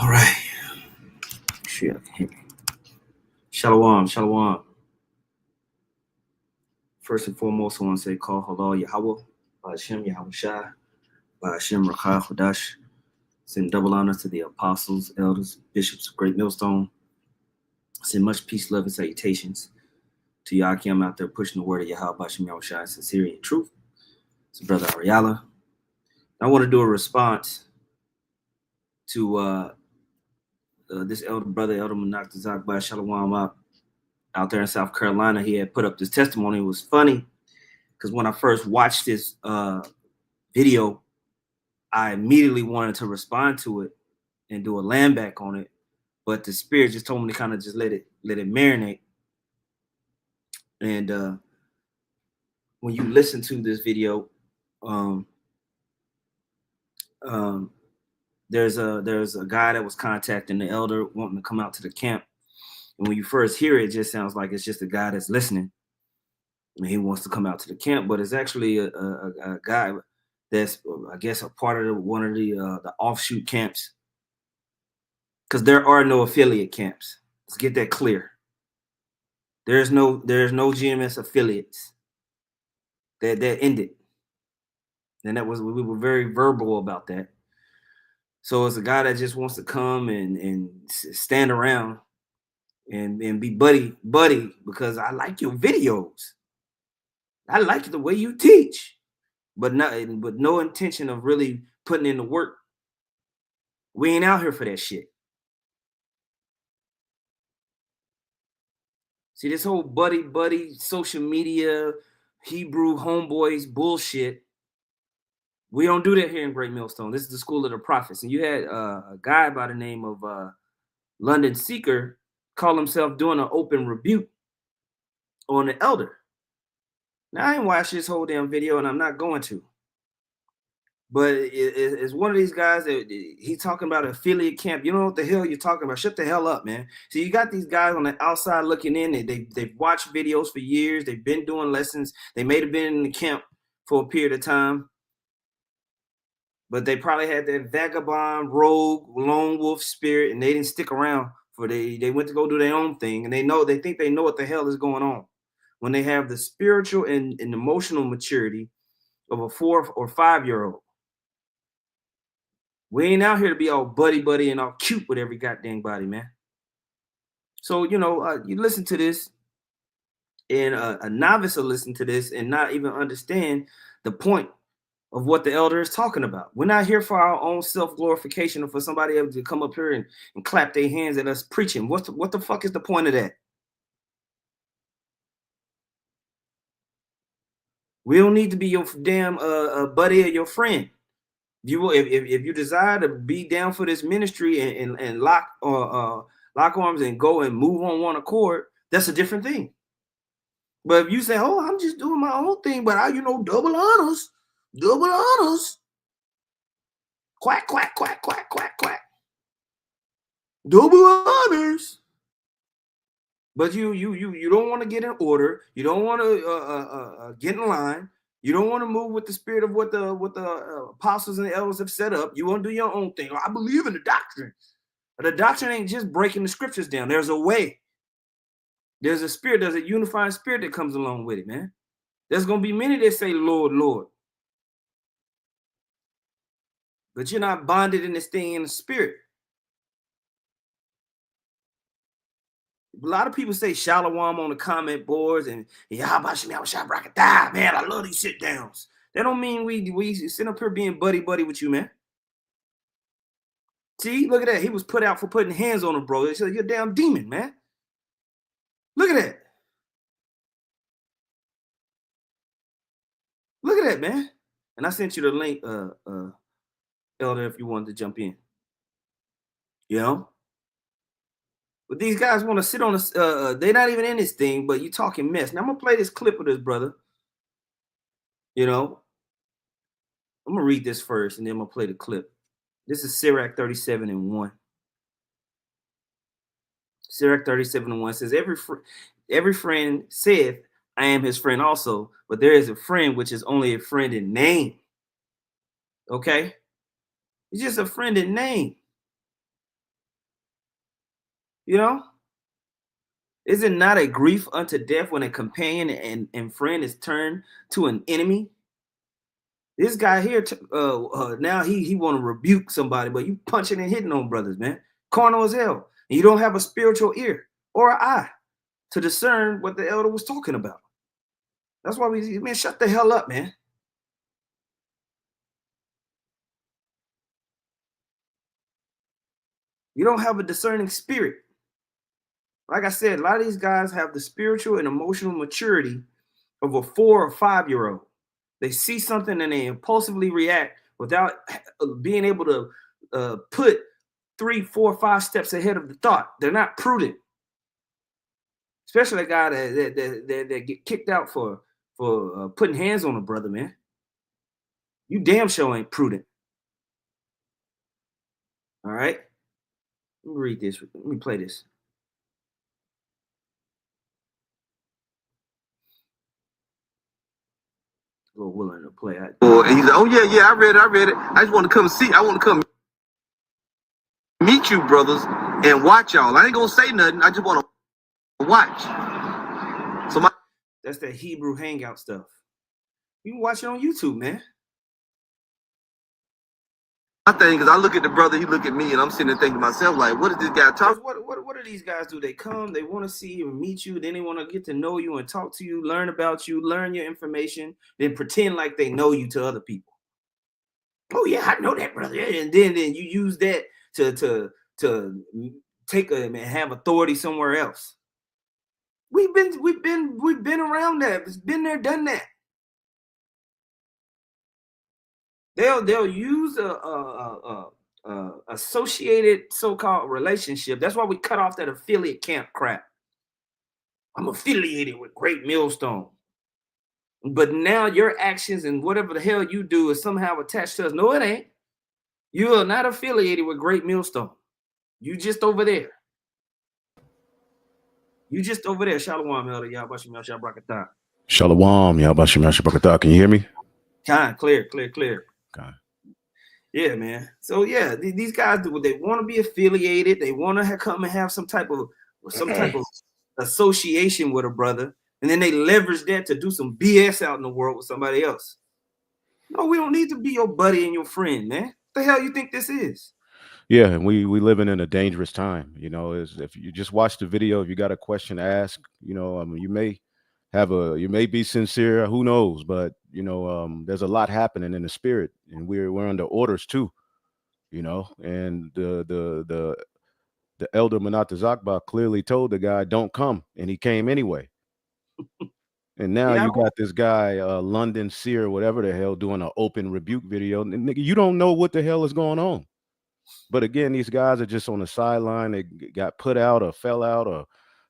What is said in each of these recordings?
All right. Shit, I can hear me. Shalom, shalom. First and foremost, I want to say call halal Yahweh, Hashem Yahweh Shai, Hashem Rakah Hudash. Send double honor to the apostles, elders, bishops of Great Millstone. Send much peace, love, and salutations to Yakim out there pushing the word of Yahweh Hashem Yahweh Shai, sincerity and truth. It's Brother Ariala. I want to do a response to this elder brother, Elder Manak Zakbai Shalom out there in South Carolina. He had put up this testimony. It was funny because when I first watched this video, I immediately wanted to respond to it and do a land back on it, but the spirit just told me to kind of just let it marinate. And when you listen to this video, there's a guy that was contacting the elder wanting to come out to the camp. And when you first hear it, it just sounds like it's just a guy that's listening. I mean, he wants to come out to the camp, but it's actually a guy that's, I guess, a part of one of the offshoot camps, because there are no affiliate camps. Let's get that clear. There's no GMS affiliates. That ended, and we were very verbal about that. So it's a guy that just wants to come and stand around and be buddy because I like your videos. I like the way you teach, but no intention of really putting in the work. We ain't out here for that shit. See, this whole buddy social media Hebrew homeboys bullshit. We don't do that here in Great Millstone. This is the school of the prophets. And you had a guy by the name of LONDONSEER call himself doing an open rebuke on the elder. Now, I ain't watched this whole damn video, and I'm not going to. But it's one of these guys that he's talking about affiliate camp. You know what the hell you're talking about? Shut the hell up, man. So you got these guys on the outside looking in. They've watched videos for years. They've been doing lessons. They may have been in the camp for a period of time, but they probably had that vagabond, rogue, lone wolf spirit, and they didn't stick around for they went to go do their own thing, and they think they know what the hell is going on. When they have the spiritual and emotional maturity of a 4 or 5 year old. We ain't out here to be all buddy and all cute with every goddamn body, man. So, you listen to this, and a novice will listen to this and not even understand the point of what the elder is talking about. We're not here for our own self-glorification or for somebody else to come up here and clap their hands at us preaching. What the fuck is the point of that? We don't need to be your damn buddy or your friend. If you desire to be down for this ministry and lock arms and go and move on one accord, that's a different thing. But if you say, "Oh, I'm just doing my own thing," but double honors, quack, double honors. But you don't want to get in order. You don't want to get in line. You don't want to move with the spirit of what the apostles and the elders have set up. You want to do your own thing. I believe in the doctrine. But the doctrine ain't just breaking the scriptures down. There's a way. There's a spirit. There's a unifying spirit that comes along with it, man. There's going to be many that say, "Lord, Lord." But you're not bonded in this thing in the spirit. A lot of people say shalom on the comment boards and man, I love these sit downs. That don't mean we sit up here being buddy with you, man. See, look at that. He was put out for putting hands on him, bro. They said, "You're a damn demon, man." Look at that. Look at that, man. And I sent you the link, Elder, if you wanted to jump in. But these guys want to sit on this. They're not even in this thing, but you talking mess. Now I'm gonna play this clip of this brother. I'm gonna read this first, and then I'm gonna play the clip. This is Sirach 37:1. Sirach 37:1 says, "Every friend saith, I am his friend also, but there is a friend which is only a friend in name." Okay, he's just a friend in name. You know, is it not a grief unto death when a companion and friend is turned to an enemy? This guy here, now he want to rebuke somebody, but you punching and hitting on brothers, man. Carnal as hell. And you don't have a spiritual ear or an eye to discern what the elder was talking about. That's why man, shut the hell up, man. You don't have a discerning spirit. Like I said, a lot of these guys have the spiritual and emotional maturity of a 4 or 5-year-old. They see something and they impulsively react without being able to put 3, 4, 5 steps ahead of the thought. They're not prudent. Especially a guy that get kicked out for putting hands on a brother, man. You damn sure ain't prudent. All right? Let me read this. Let me play this. A little willing to play. And he's like, oh, yeah, I read it. I just want to come see. I want to come meet you, brothers, and watch y'all. I ain't going to say nothing. I just want to watch. So that's that Hebrew hangout stuff. You can watch it on YouTube, man. My thing is, I look at the brother, he look at me, and I'm sitting there thinking to myself, like, what is this guy talking? What do these guys do? They come, they want to see you and meet you, then they want to get to know you and talk to you, learn about you, learn your information, then pretend like they know you to other people. Oh yeah, I know that, brother. And then you use that to take and have authority somewhere else. We've been around that. It's been there, done that. They'll use a associated so-called relationship. That's why we cut off that affiliate camp crap. I'm affiliated with Great Millstone. But now your actions and whatever the hell you do is somehow attached to us. No, it ain't. You are not affiliated with Great Millstone. You just over there. You just over there. Shalom, Elder. Yahbashim Yahshua Brakatah. Shalom, Yahbashim Yahshua Brakatah. Can you hear me? Clear. Okay. Yeah, man. So yeah, these guys, they want to be affiliated. They want to come and have some type of association with a brother, and then they leverage that to do some BS out in the world with somebody else. No, we don't need to be your buddy and your friend, man. What the hell you think this is? Yeah, and we living in a dangerous time. You know, is if you just watch the video, if you got a question to ask, you know, you may be sincere, who knows? But you know, there's a lot happening in the spirit, and we're under orders too. You know, and the elder Manat Zakba clearly told the guy, "Don't come," and he came anyway. And now you got this guy, LONDONSEER, whatever the hell, doing an open rebuke video. And nigga, you don't know what the hell is going on. But again, these guys are just on the sideline. They got put out or fell out or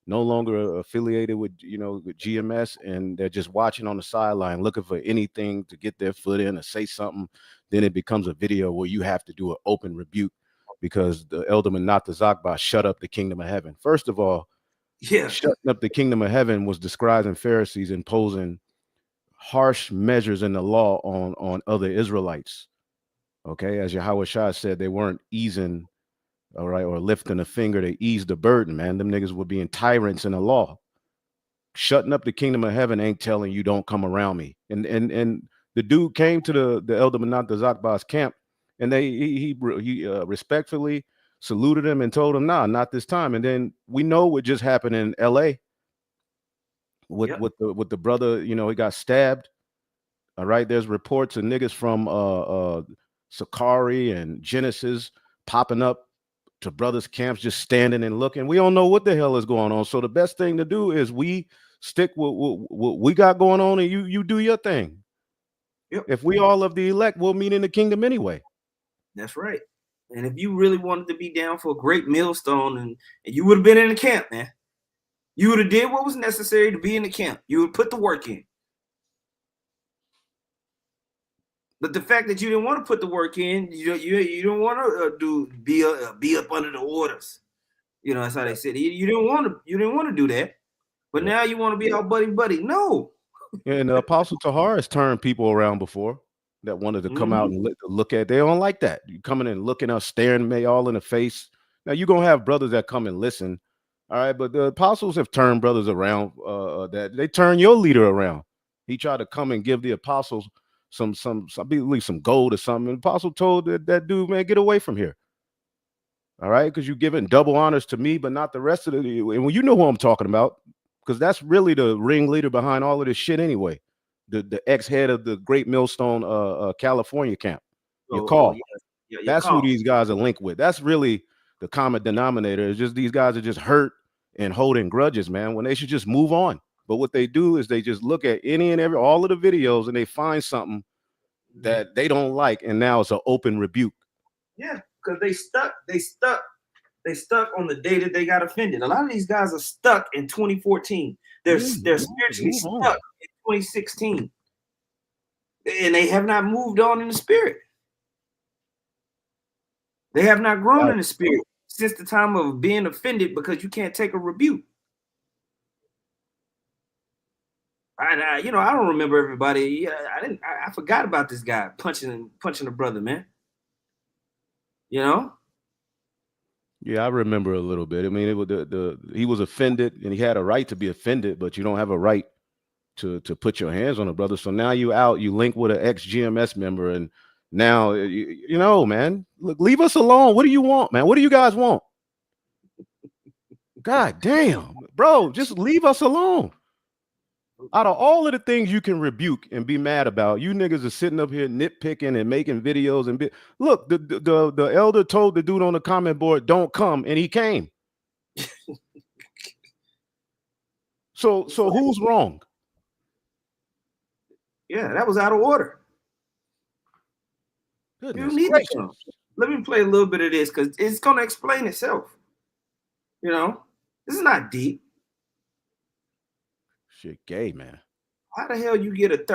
no longer affiliated with, with GMS, and they're just watching on the sideline, looking for anything to get their foot in or say something. Then it becomes a video where you have to do an open rebuke because the elderman, not the Zakba, shut up the kingdom of heaven. First of all, shutting up the kingdom of heaven was the scribes and Pharisees imposing harsh measures in the law on other Israelites. Okay, as Yahweh Shah said, they weren't easing, all right, or lifting a finger to ease the burden, man. Them niggas were being tyrants in the law. Shutting up the kingdom of heaven ain't telling you don't come around me. And the dude came to the elder Manat the Zakba's camp, and he respectfully saluted him and told him, nah, not this time. And then we know what just happened in LA with the brother, he got stabbed. All right, there's reports of niggas from Sakari and Genesis popping up to brothers' camps, just standing and looking. We don't know what the hell is going on. So the best thing to do is we stick with what we got going on, and you do your thing. If we all of the elect, we'll meet in the kingdom anyway. That's right. And if you really wanted to be down for a great millstone, and you would have been in the camp, man. You would have did what was necessary to be in the camp. You would put the work in. But the fact that you didn't want to put the work in, you don't want to be up under the orders. That's how they said it. You didn't want to do that. But now you want to be all buddy. No. And Apostle Tahar has turned people around before that wanted to come out and look at. They don't like that. You coming in and looking up, staring me all in the face, Now you're gonna have brothers that come and listen, all right. But the apostles have turned brothers around. That they turn your leader around. He tried to come and give the apostles I believe some gold or something. And the apostle told that dude, man, get away from here. All right, because you're giving double honors to me, but not the rest of the. And when you know who I'm talking about, because that's really the ringleader behind all of this shit anyway. The ex head of the Great Millstone, California camp, your Oh call. yeah, yeah, your That's who call. these guys are linked with. That's really the common denominator. It's just these guys are just hurt and holding grudges, man, when they should just move on. But what they do is they just look at any and every all of the videos and they find something that they don't like, and now it's an open rebuke. Yeah, because they stuck on the day that they got offended. A lot of these guys are stuck in 2014. They're spiritually stuck in 2016. And they have not moved on in the spirit. They have not grown in the spirit since the time of being offended because you can't take a rebuke. I don't remember everybody. I forgot about this guy punching a brother, man. You know? Yeah, I remember a little bit. I mean, it was he was offended, and he had a right to be offended, but you don't have a right to put your hands on a brother. So now you link with an ex-GMS member, and now you know, man, look, leave us alone. What do you want, man? What do you guys want? God damn, bro, just leave us alone. Out of all of the things you can rebuke and be mad about, you niggas are sitting up here nitpicking and making videos and look, the elder told the dude on the comment board, "Don't come," and he came. So who's wrong? Yeah, that was out of order. Goodness you need gracious. to come. Let me play a little bit of this because it's gonna explain itself. You know, this is not deep. Shit, gay, man. How the hell you get an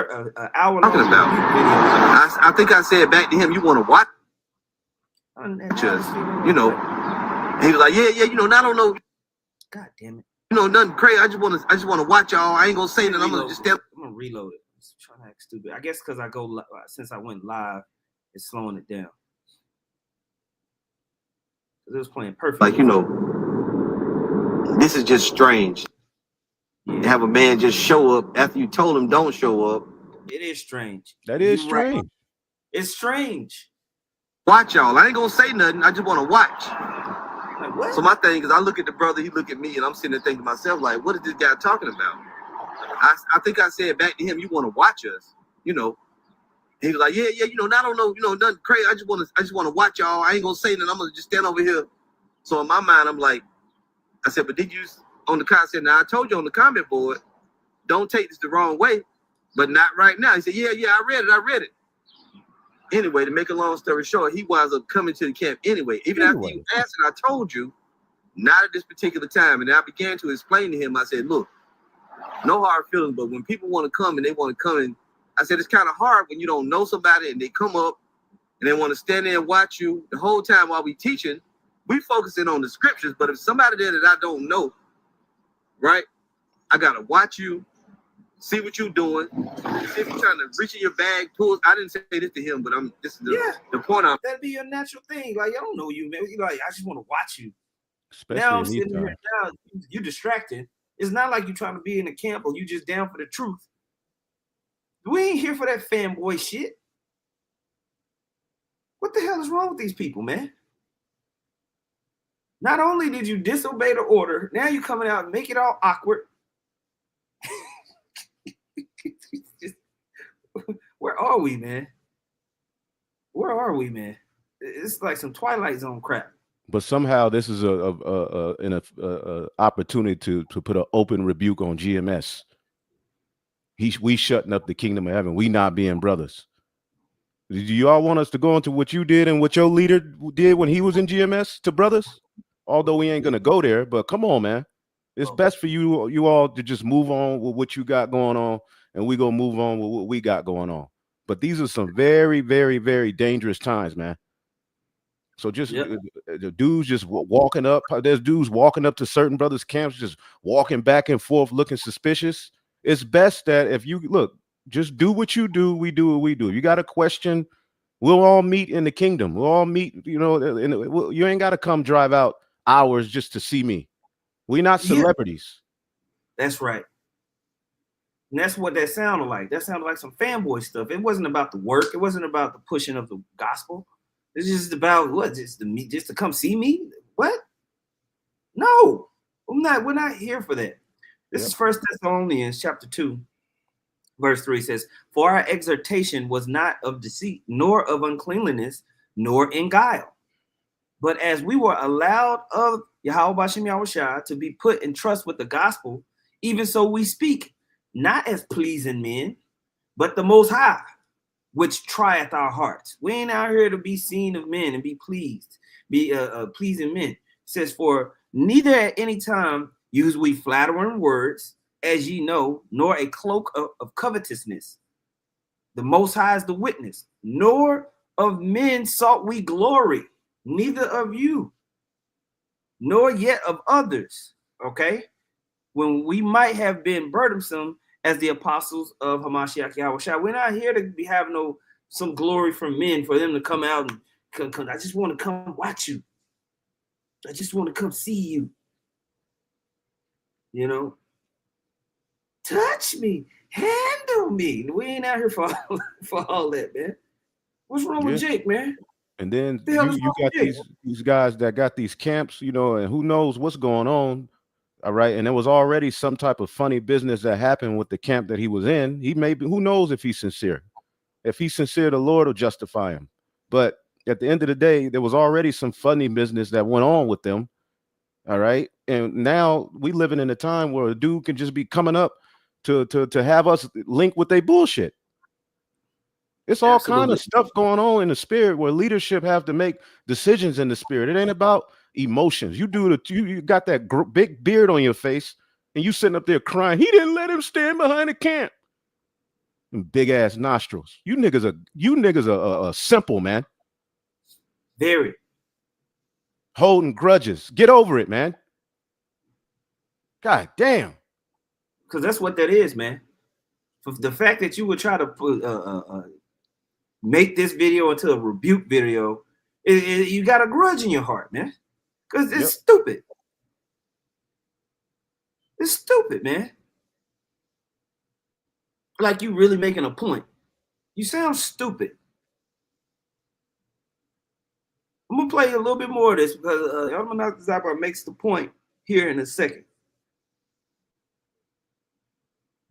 hour long talking about? video? I think I said back to him, you want to watch us, you know. He was like, yeah, you know, I don't know. God damn it. You know, nothing crazy. I just want to watch y'all. I ain't gonna say that. I'm gonna just stand. I'm gonna reload it. I'm trying to act stupid. I guess because since I went live, it's slowing it down. It was playing perfect. Like, you know, this is just strange. Yeah. To have a man just show up after you told him don't show up. It is strange. That is strange. Right. It's strange. Watch y'all. I ain't gonna say nothing. I just want to watch. Like, what? So my thing is, I look at the brother, he look at me, and I'm sitting there thinking to myself, like, what is this guy talking about? I think I said back to him, you want to watch us, you know. He was like, yeah, you know, I don't know, you know, nothing crazy. I just want to watch y'all. I ain't gonna say nothing. I'm gonna just stand over here. So in my mind, I'm like, I said, but did you on the concept? Now I told you on the comment board, don't take this the wrong way, but not right now. He said, yeah, I read it. Anyway, to make a long story short, he winds up coming to the camp anyway. Even after you asked, and I told you, not at this particular time. And I began to explain to him, I said, look, no hard feelings, but when people want to come and they want to come in, I said, it's kind of hard when you don't know somebody and they come up and they want to stand there and watch you the whole time while we teaching. We focusing on the scriptures, but if somebody there that I don't know, right, I got to watch you, see what you're doing, see if you're trying to reach in your bag, pull. I didn't say this to him, but this is the point. That'd be your natural thing. Like, I don't know you, man. You're like, I just want to watch you. Especially now I'm sitting here, now you're distracted. It's not like you're trying to be in the camp or you just down for the truth. We ain't here for that fanboy shit. What the hell is wrong with these people, man? Not only did you disobey the order, now you're coming out and make it all awkward. Where are we, man? Where are we, man? It's like some Twilight Zone crap. But somehow this is an opportunity to put an open rebuke on GMS. We shutting up the kingdom of heaven. We not being brothers. Do you all want us to go into what you did and what your leader did when he was in GMS to brothers? Although we ain't gonna go there, but come on, man. It's best for you all to just move on with what you got going on, and we gonna move on with what we got going on. But these are some very, very, very dangerous times, man. So just the dudes just walking up. There's dudes walking up to certain brothers' camps, just walking back and forth, looking suspicious. It's best that if you look, just do what you do. We do what we do. If you got a question, We'll all meet in the kingdom. We'll all meet, you know, you ain't got to come drive out hours just to see me. We're not celebrities. That's right. And that's what that sounded like. That sounded like some fanboy stuff. It wasn't about the work. It wasn't about the pushing of the gospel. It's just about what? Just to come see me? What? No, we're not here for that. This is 1 Thessalonians chapter 2, verse 3 says, "For our exhortation was not of deceit, nor of uncleanliness, nor in guile. But as we were allowed of Yahweh Bashem Yahushua to be put in trust with the gospel, even so we speak, not as pleasing men, but the Most High, which trieth our hearts." We ain't out here to be seen of men and be pleased, be pleasing men. It says, "For neither at any time use we flattering words, as ye know, nor a cloak of covetousness. The Most High is the witness, nor of men sought we glory, neither of you, nor yet of others." Okay, when we might have been burdensome as the apostles of Hamashiach Yahushua. We're not here to be having some glory from men for them to come out and come. I just want to come watch you. I just want to come see you. You know, touch me, handle me. We ain't out here for all that, man. What's wrong with Jake, man? And then you got these guys that got these camps, you know, and who knows what's going on. All right. And there was already some type of funny business that happened with the camp that he was in. He may be, who knows if he's sincere. If he's sincere, the Lord will justify him. But at the end of the day, there was already some funny business that went on with them. All right. And now we living in a time where a dude can just be coming up to have us link with their bullshit. It's all kind of stuff going on in the spirit where leadership have to make decisions in the spirit. It ain't about emotions. You got that big beard on your face and you sitting up there crying. He didn't let him stand behind the camp. And big ass nostrils. You niggas are simple, man. Very. Holding grudges. Get over it, man. God damn. Because that's what that is, man. For the fact that you would try to put make this video into a rebuke video, you got a grudge in your heart, man. Because it's stupid. It's stupid, man. Like you really making a point. You sound stupid. I'm gonna play a little bit more of this because Elman Zappa makes the point here in a second.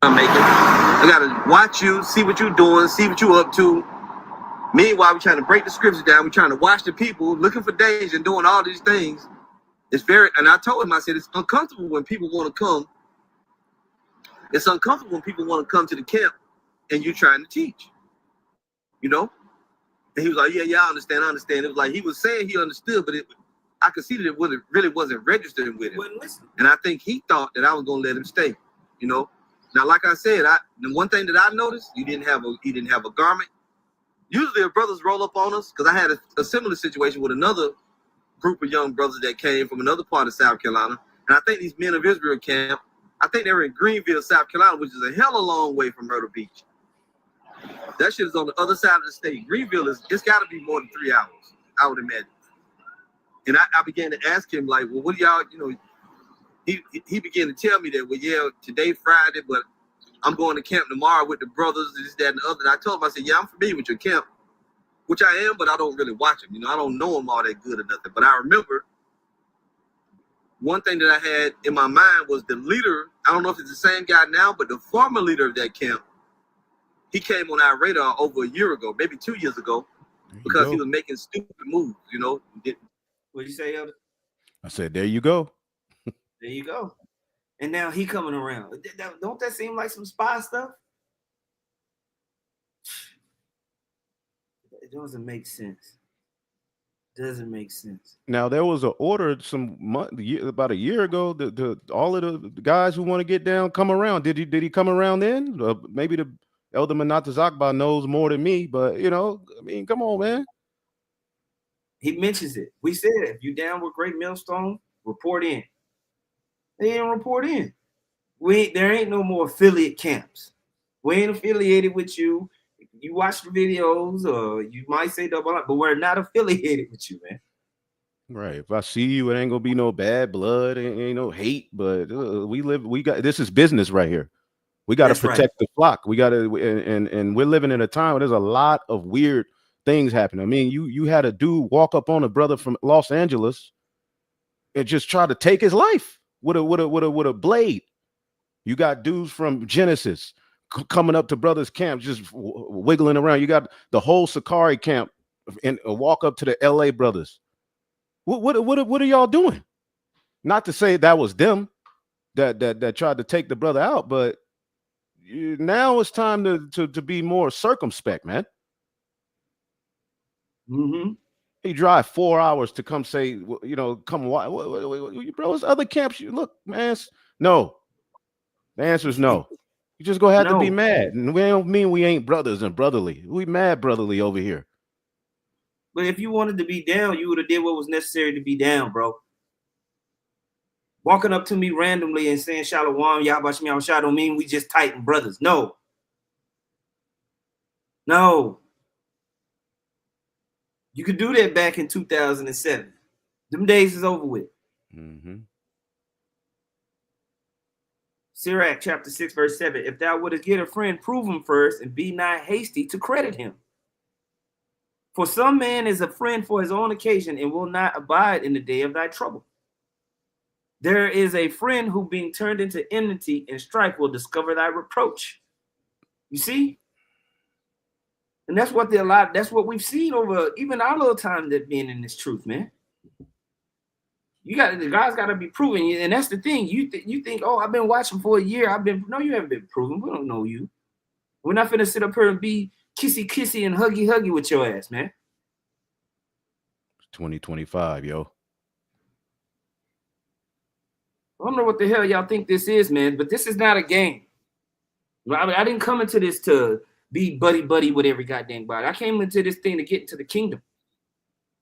I gotta watch you, see what you're doing, see what you're up to. Meanwhile, we're trying to break the scriptures down. We're trying to watch the people, looking for danger and doing all these things. It's very, and I told him, I said, it's uncomfortable when people want to come. It's uncomfortable when people want to come to the camp and you're trying to teach, you know? And he was like, yeah, I understand. It was like he was saying he understood, but I could see that it really wasn't registering with him. And I think he thought that I was going to let him stay, you know? Now, like I said, the one thing that I noticed, he didn't have a garment. Usually if brothers roll up on us, because I had a similar situation with another group of young brothers that came from another part of South Carolina. And I think these Men of Israel camp, I think they were in Greenville, South Carolina, which is a hell of a long way from Myrtle Beach. That shit is on the other side of the state. Greenville it's got to be more than 3 hours, I would imagine. And I began to ask him, like, well, what do y'all, you know, he began to tell me that, well, yeah, today Friday, but I'm going to camp tomorrow with the brothers, this, that, and the other. And I told him, I said, yeah, I'm familiar with your camp, which I am, but I don't really watch them. You know, I don't know them all that good or nothing. But I remember one thing that I had in my mind was the leader. I don't know if it's the same guy now, but the former leader of that camp, he came on our radar over a year ago, maybe 2 years ago, because he was making stupid moves, you know. What'd you say, Elder? I said, there you go. There you go. And now he coming around. Don't that seem like some spy stuff? It doesn't make sense. Doesn't make sense. Now there was an order about a year ago. All of the guys who want to get down come around. Did he come around then? Maybe the Elder Manata Zakba knows more than me, but you know, I mean, come on, man. He mentions it. We said if you down with Great Millstone, report in. They didn't report in. There ain't no more affiliate camps. We ain't affiliated with you. You watch the videos, or you might say double, but we're not affiliated with you, man. Right. If I see you, it ain't gonna be no bad blood, ain't no hate, but we got this is business right here. We got to protect the flock. We got to, and we're living in a time where there's a lot of weird things happening. I mean, you had a dude walk up on a brother from Los Angeles and just try to take his life with a blade. You got dudes from Genesis coming up to brothers' camp, just wiggling around. You got the whole Sakari camp and walk up to the LA brothers. What are y'all doing? Not to say that was them that tried to take the brother out, but now it's time to be more circumspect, man. Mm-hmm. He drive 4 hours to come say, come watch. Bro, it's other camps. Look, man. No. The answer is no. You just gonna have to be mad. And we don't mean we ain't brothers and brotherly. We mad brotherly over here. But if you wanted to be down, you would have did what was necessary to be down, bro. Walking up to me randomly and saying Shalom, Yahweh Shem Shah don't mean we just Titan brothers. No. No. You could do that back in 2007. Them days is over with. Mm-hmm. Sirach chapter 6, verse 7. If thou wouldest get a friend, prove him first, and be not hasty to credit him. For some man is a friend for his own occasion and will not abide in the day of thy trouble. There is a friend who, being turned into enmity and strife, will discover thy reproach. You see? And that's what that's what we've seen over even our little time that being in this truth, man. The God's got to be proven, and that's the thing. You think, oh, I've been watching for a year. No, you haven't been proven. We don't know you. We're not finna sit up here and be kissy and huggy with your ass, man. 2025, yo. I don't know what the hell y'all think this is, man, but this is not a game. I didn't come into this to be buddy with every goddamn body. I came into this thing to get into the kingdom.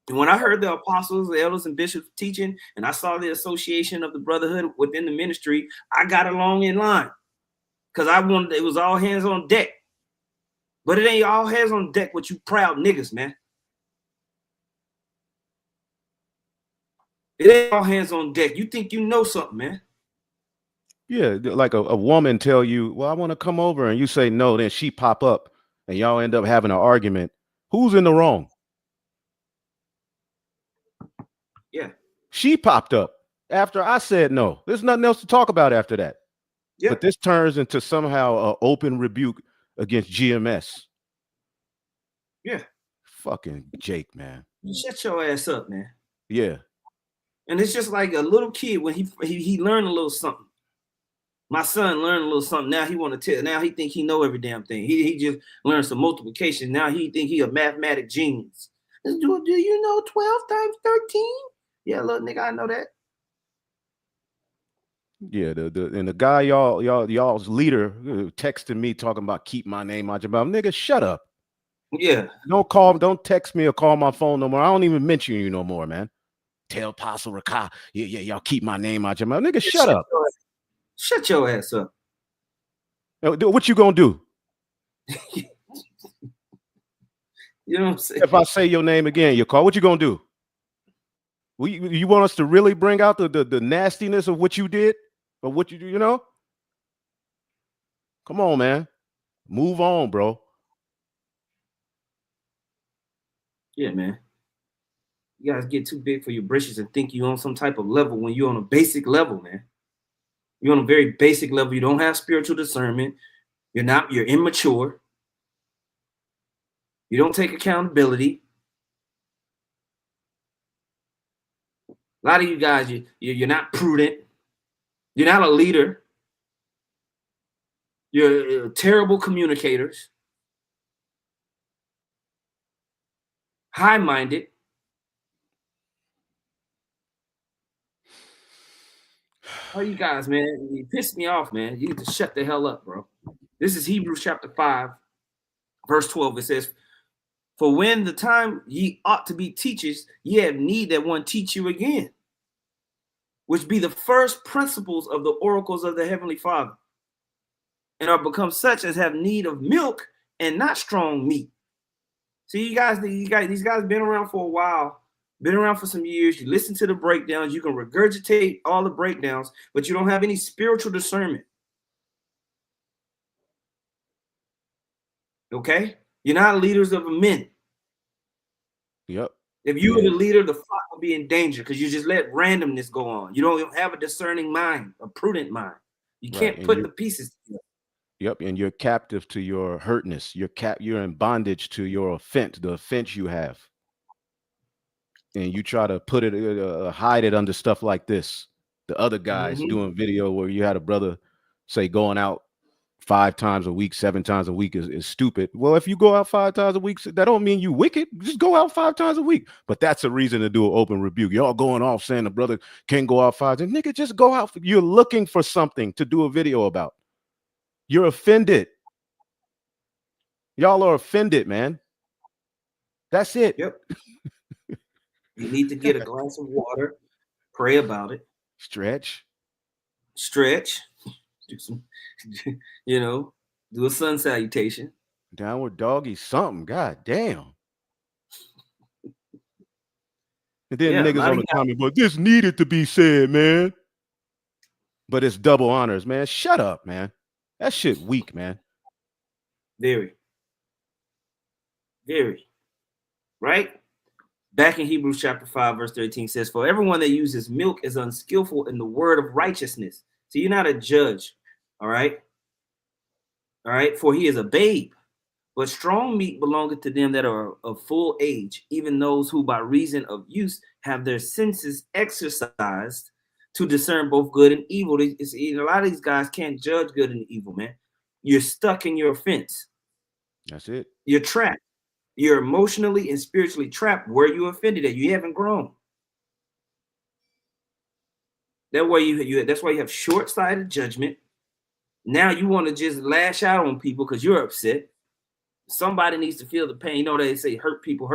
And when I heard the apostles, the elders, and bishops teaching, and I saw the association of the brotherhood within the ministry, I got along in line because it was all hands on deck. But it ain't all hands on deck with you proud niggas, man. It ain't all hands on deck. You think you know something, man. Yeah, like a woman tell you, well, I want to come over, and you say no, then she pop up, and y'all end up having an argument. Who's in the wrong? Yeah. She popped up after I said no. There's nothing else to talk about after that. Yeah. But this turns into somehow an open rebuke against GMS. Yeah. Fucking Jake, man. Shut your ass up, man. Yeah. And it's just like a little kid when he learned a little something. My son learned a little something. Now he want to tell. Now he think he know every damn thing. He just learned some multiplication. Now he think he a mathematic genius. Do you know 12 times 13? Yeah, little nigga, I know that. Yeah, the guy y'all's leader texted me talking about keep my name out your mouth. Nigga, shut up. Yeah. Don't text me or call my phone no more. I don't even mention you no more, man. Tell Apostle Rakah, yeah, y'all keep my name out your mouth. Nigga, shut up. Shut your ass up. What you gonna do? You know what I'm saying? If I say your name again, you call. What you gonna do? You want us to really bring out the nastiness of what you did or what you do? You know? Come on, man. Move on, bro. Yeah, man. You guys get too big for your britches and think you're on some type of level when you're on a basic level, man. You're on a very basic level. You don't have spiritual discernment. You're immature. You don't take accountability. A lot of you guys, you're not prudent. You're not a leader. You're terrible communicators. High-minded. Oh, you guys, man, you pissed me off, man. You need to shut the hell up, bro. This is Hebrews chapter 5, verse 12. It says, for when the time ye ought to be teachers, ye have need that one teach you again, which be the first principles of the oracles of the Heavenly Father, and are become such as have need of milk and not strong meat. See, these guys been around for a while, been around for some years. You listen to the breakdowns, you can regurgitate all the breakdowns, but you don't have any spiritual discernment. Okay? You're not leaders of men. Yep. If you were the leader, the flock would be in danger because you just let randomness go on. You don't have a discerning mind, a prudent mind. You can't put the pieces together. Yep, and you're captive to your hurtness. You're in bondage to your offense, the offense you have, and you try to put it, hide it under stuff like this. The other guys doing video where you had a brother say going out 5 times a week, 7 times a week is stupid. Well, if you go out 5 times a week, that don't mean you wicked. Just go out 5 times a week. But that's a reason to do an open rebuke. Y'all going off saying the brother can't go out 5 times. Nigga, just go out. You're looking for something to do a video about. You're offended. Y'all are offended, man. That's it. Yep. You need to get a glass of water, pray about it. Stretch. Do some, do a sun salutation. Downward doggy something. God damn. And then niggas on the comment, but this needed to be said, man. But it's double honors, man. Shut up, man. That shit weak, man. Very. Very. Right? Back in Hebrews chapter 5, verse 13 says, for everyone that uses milk is unskillful in the word of righteousness. So you're not a judge. All right. All right. For he is a babe. But strong meat belongeth to them that are of full age, even those who by reason of use have their senses exercised to discern both good and evil. A lot of these guys can't judge good and evil, man. You're stuck in your offense. That's it. You're trapped. You're emotionally and spiritually trapped where you offended at. You haven't grown. That's why you have short-sighted judgment. Now you want to just lash out on people because you're upset. Somebody needs to feel the pain. You know, they say hurt people.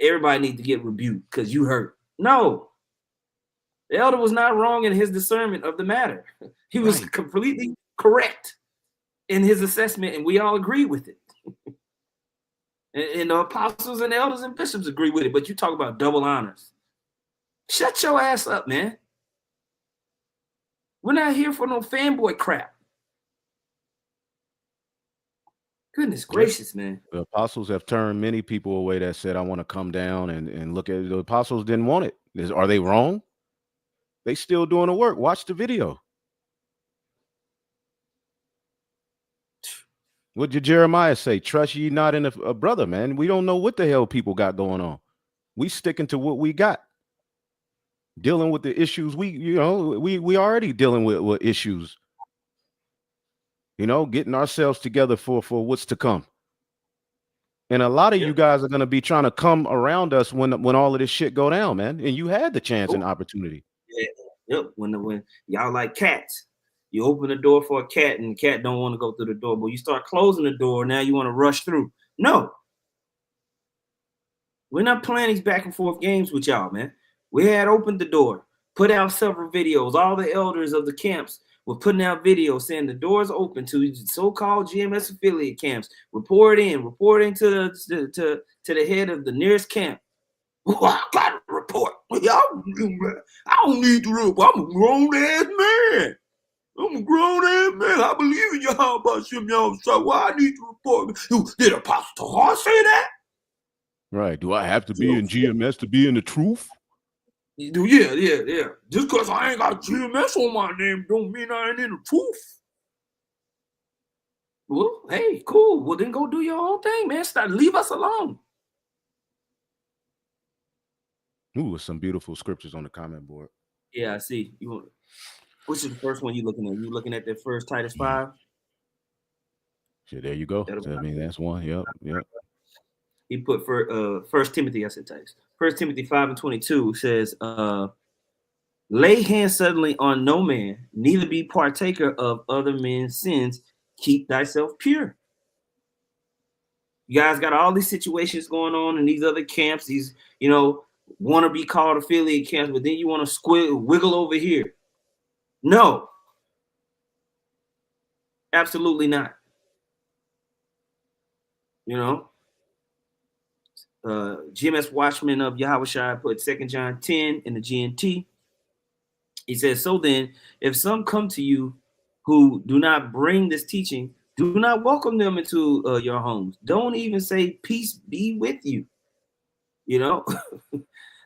Everybody needs to get rebuked because you hurt. No. The elder was not wrong in his discernment of the matter. He was completely correct in his assessment, and we all agree with it. And the apostles and elders and bishops agree with it, but you talk about double honors. Shut your ass up, man. We're not here for no fanboy crap. Goodness gracious, man. The apostles have turned many people away that said, I want to come down and look at it. The apostles didn't want it. Are they wrong? They still doing the work. Watch the video. What did Jeremiah say? Trust ye not in a brother, man. We don't know what the hell people got going on. We sticking to what we got. Dealing with the issues we already dealing with issues. Getting ourselves together for what's to come. And a lot of you guys are going to be trying to come around us when all of this shit go down, man. And you had the chance and opportunity. Yep. When y'all like cats. You open the door for a cat and the cat don't want to go through the door, but you start closing the door. Now you want to rush through. No. We're not playing these back and forth games with y'all, man. We had opened the door, put out several videos. All the elders of the camps were putting out videos saying the doors open to so-called GMS affiliate camps. Report in to the head of the nearest camp. Oh, I got to report. I don't need to report. I'm a grown-ass man. I believe in y'all about some y'all. So why I need to report? Did Apostle Hart say that? Right. Do I have to be in GMS to be in the truth? Yeah. Just because I ain't got GMS on my name don't mean I ain't in the truth. Well, hey, cool. Well, then go do your own thing, man. Leave us alone. Ooh, some beautiful scriptures on the comment board. Yeah, I see. Which is the first one you looking at? You looking at that first Titus 5? Yeah, there you go. That's one. Yep. He put for First Timothy. I said Titus. 1 Timothy 5:22 says, "Lay hands suddenly on no man, neither be partaker of other men's sins. Keep thyself pure." You guys got all these situations going on in these other camps. These, want to be called affiliate camps, but then you want to wiggle over here. No, absolutely not. You know, GMS Watchman of Yahushua put 2 John 10 in the GNT. He says, so then, if some come to you who do not bring this teaching, do not welcome them into your homes. Don't even say, peace be with you. You know,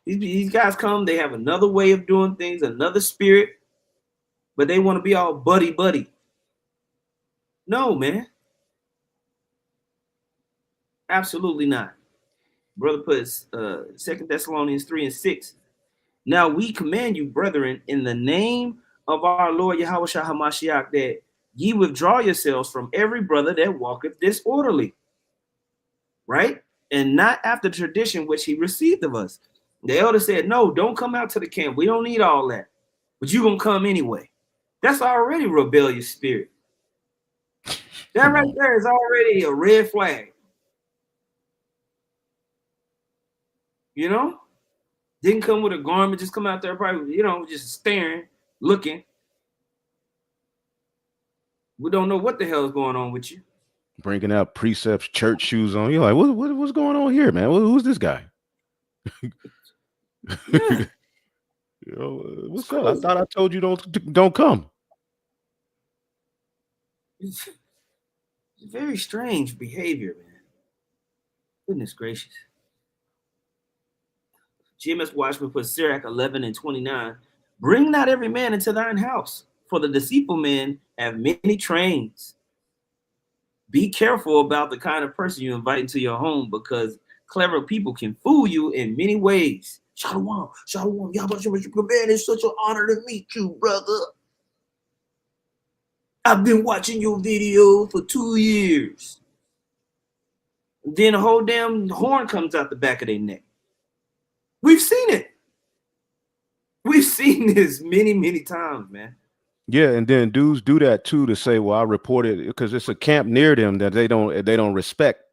these guys come, they have another way of doing things, another spirit, but they want to be all buddy. No, man. Absolutely not. Brother puts 2 Thessalonians 3 and 6. Now we command you, brethren, in the name of our Lord Yahushua HaMashiach, that ye withdraw yourselves from every brother that walketh disorderly, right? And not after tradition which he received of us. The elder said, no, don't come out to the camp. We don't need all that. But you're going to come anyway. That's already rebellious spirit. That right there is already a red flag. You know? Didn't come with a garment, just come out there probably, you know, just staring, looking. We don't know what the hell is going on with you. Bringing out precepts, church shoes on. You're like, what's going on here, man? Who's this guy? Yeah. You know, what's up? I thought I told you don't come. It's very strange behavior, man. Goodness gracious. GMS Watchman put Sirach 11 and 29. Bring not every man into thine house, for the deceitful men have many trains. Be careful about the kind of person you invite into your home, because clever people can fool you in many ways. Shalom, man, it's such an honor to meet you, brother. I've been watching your video for 2 years. Then a whole damn horn comes out the back of their neck. We've seen it. We've seen this many times, man. Yeah, and then dudes do that too to say, well, I reported because it's a camp near them that they don't respect.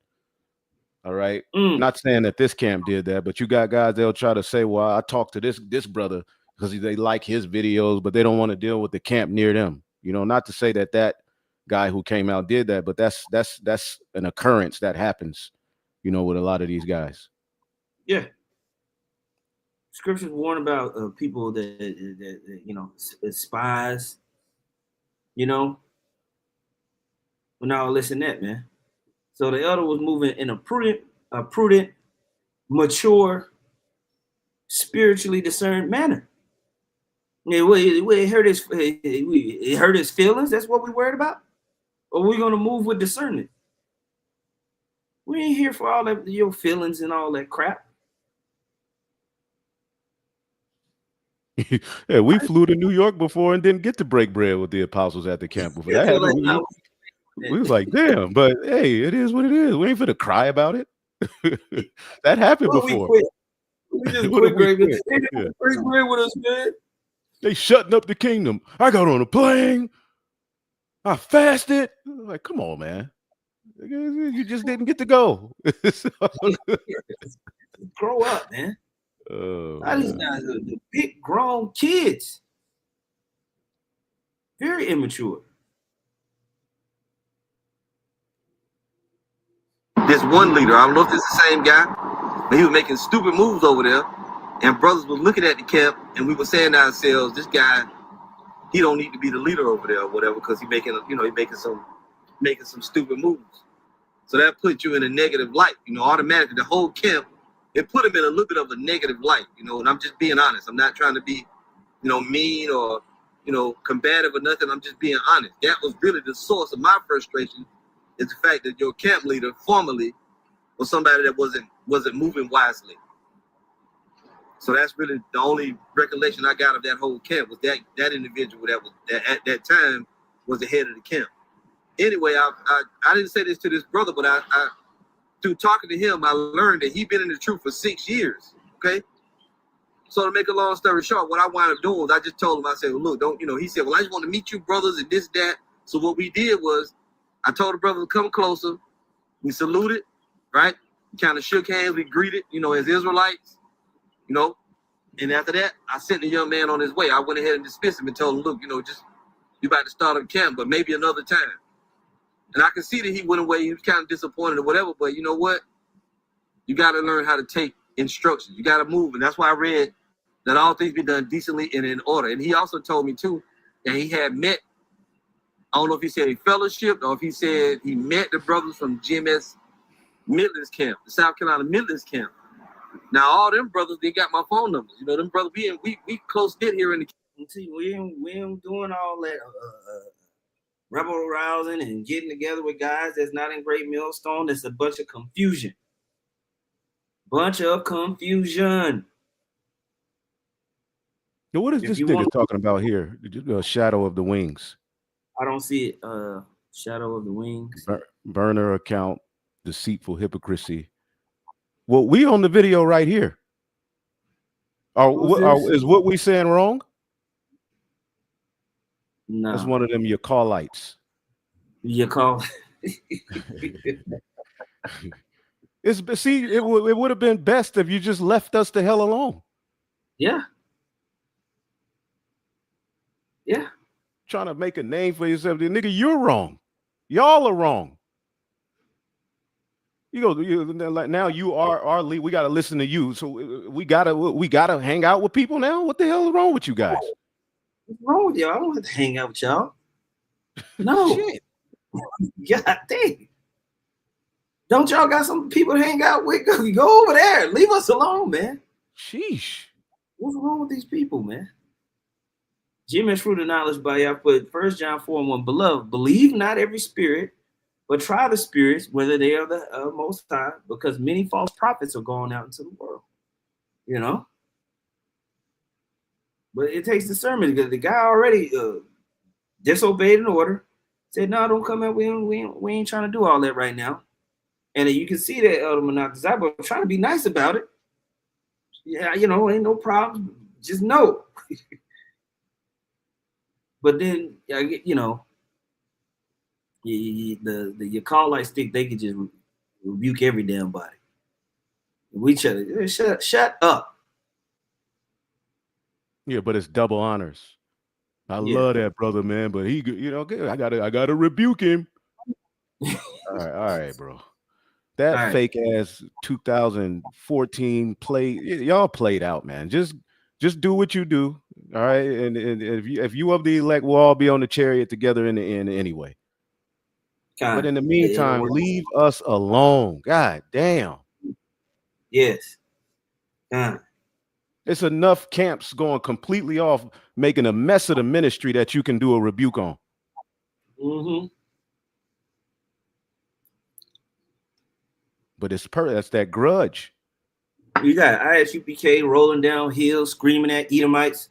All right. Not saying that this camp did that, but you got guys, they'll try to say, well, I talked to this brother because they like his videos, but they don't want to deal with the camp near them. You know, not to say that guy who came out did that, but that's an occurrence that happens, you know, with a lot of these guys. Yeah. Scriptures warn about people that you know, spies, you know. Well, now listen to that, man. So the elder was moving in a prudent, mature, spiritually discerned manner. It hurt his feelings. That's what we worried about. Or we're gonna move with discernment. We ain't here for all that your feelings and all that crap. Yeah, we flew to New York before and didn't get to break bread with the apostles at the camp before. That happened. We was like, damn, but hey, it is what it is. We ain't finna cry about it. That happened before. We just quit, Greg. They didn't break bread with us, man. They shutting up the kingdom. I got on a plane. I fasted. Like, come on, man. You just didn't get to go. Grow up, man. These guys are the big grown kids. Very immature. This one leader, I don't know if it's the same guy, but he was making stupid moves over there, and brothers were looking at the camp, and we were saying to ourselves, this guy, he don't need to be the leader over there or whatever, because he's making some stupid moves. So that puts you in a negative light, you know, automatically. The whole camp, it put him in a little bit of a negative light, you know, and I'm just being honest. I'm not trying to be, you know, mean or, you know, combative or nothing. I'm just being honest. That was really the source of my frustration, is the fact that your camp leader formerly was somebody that wasn't moving wisely. So that's really the only recollection I got of that whole camp, was that individual that at that time was the head of the camp. Anyway, I didn't say this to this brother, but I through talking to him, I learned that he'd been in the truth for 6 years. Okay. So to make a long story short, what I wound up doing was I just told him, I said, well, look, don't, you know, he said, well, I just want to meet you brothers and this, that. So what we did was I told the brother to come closer. We saluted, right? We kind of shook hands. We greeted, you know, as Israelites, you know. And after that, I sent the young man on his way. I went ahead and dismissed him and told him, look, you know, just you about to start a camp, but maybe another time. And I can see that he went away. He was kind of disappointed or whatever. But you know what? You got to learn how to take instructions. You got to move. And that's why I read that all things be done decently and in order. And he also told me, too, that he had met, I don't know if he said he fellowshipped or if he said he met the brothers from GMS Midlands camp, the South Carolina Midlands camp. Now, all them brothers, they got my phone numbers. You know, them brothers, we close knit here in the. See, we ain't doing all that rebel rousing and getting together with guys that's not in Great Millstone. That's a bunch of confusion. Bunch of confusion. Now, what is this nigga talking about here? Shadow of the Wings. I don't see it. Shadow of the Wings. Burner account, deceitful hypocrisy. Well, we on the video right here. Is what we saying wrong? No. That's one of them your callites. Your call. It would have been best if you just left us the hell alone. Yeah. Yeah. Trying to make a name for yourself. Nigga, you're wrong. Y'all are wrong. Now you are our lead. We got to listen to you. So we gotta hang out with people now. What the hell is wrong with you guys? What's wrong with y'all? I don't have to hang out with y'all. No. Shit. God dang. Don't y'all got some people to hang out with? Go over there. Leave us alone, man. Sheesh. What's wrong with these people, man? GMS fruit of knowledge by y'all put 1 John 4:1. Beloved, believe not every spirit, but try the spirits, whether they are the Most High, because many false prophets are going out into the world. You know? But it takes discernment because the guy already disobeyed an order, said, no, don't come out. We ain't trying to do all that right now. And you can see that Elder Monarch was trying to be nice about it. Yeah, you know, ain't no problem. Just know. But then, you know, your call like stick, they could just rebuke every damn body. We shut up. Yeah, but it's double honors. I love that brother, man. But he, you know, I gotta rebuke him. All right, bro. That fake ass 2014 play, y'all played out, man. Just do what you do. All right. And if you of the elect, we'll all be on the chariot together in the end anyway. But in the meantime, leave us alone. God damn. Yes. It's enough camps going completely off, making a mess of the ministry that you can do a rebuke on. Mm-hmm. But that's that grudge. You got ISUPK rolling down hills, screaming at Edomites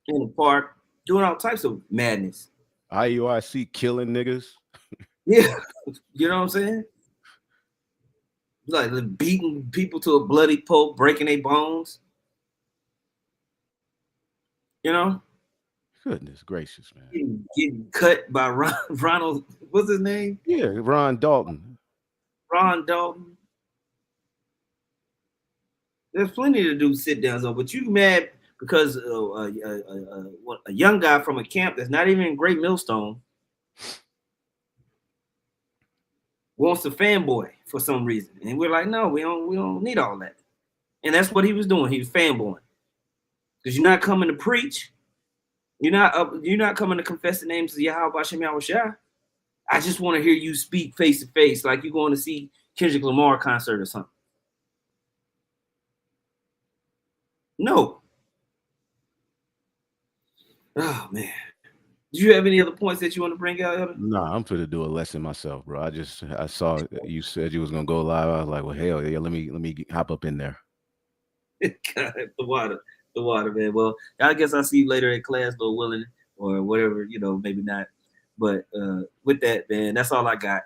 in the park, doing all types of madness. IUIC killing niggas. Yeah, you know what I'm saying? Like beating people to a bloody pulp, breaking their bones. You know? Goodness gracious, man. Getting cut by Ronald, what's his name? Yeah, Ron Dalton. Ron Dalton. There's plenty to do sit-downs on, but you mad because a young guy from a camp that's not even in Great Millstone wants to fanboy for some reason. And we're like, no, we don't need all that. And that's what he was doing. He was fanboying. Because you're not coming to preach. You're not coming to confess the names of Yahweh Bashem Yahushua. I just want to hear you speak face to face like you're going to see Kendrick Lamar concert or something. No. Oh man. Do you have any other points that you want to bring out, Elder? Nah, I'm finna do a lesson myself, bro. I saw you said you was gonna go live. I was like, well, hell yeah, let me hop up in there. God, the water, man. Well, I guess I'll see you later in class, Lord willing, or whatever, you know, maybe not. But with that, man, that's all I got.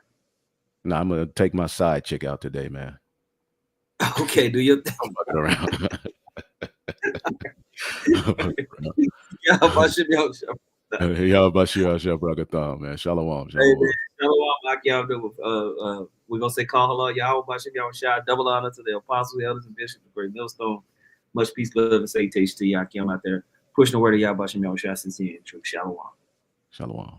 Nah, I'm gonna take my side chick out today, man. Okay, do your thing. I'm fucking around. Y'all about you, man. Shalom. Hey, man. Shalom, like y'all do. We're gonna say call hello, y'all about y'all shot. Double honor to the apostles, elders, and bishops of Great Millstone. Much peace, love, and say taste to y'all. I'm out there pushing the word of y'all about y'all shot sincere and true. Shalom.